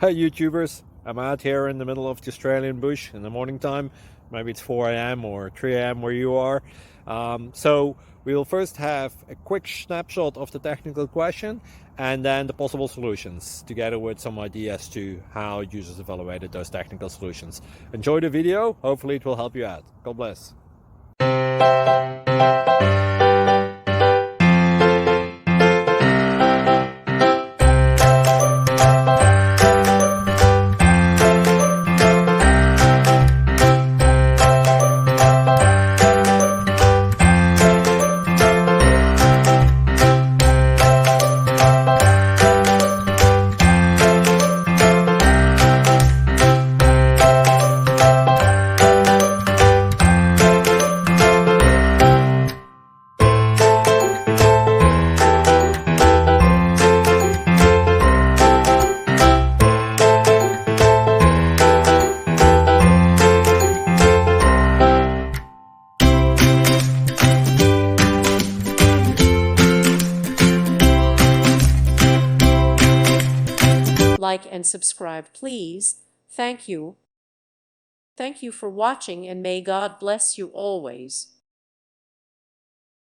Hey YouTubers, I'm out here in the middle of the Australian bush in the morning time. Maybe it's 4 a.m. or 3 a.m. where you are. So we'll first have a quick snapshot of the technical question and then the possible solutions, together with some ideas to how users evaluated those technical solutions. Enjoy the video, hopefully it will help you out. God bless. Like and subscribe, please. Thank you. Thank you for watching, and may God bless you always.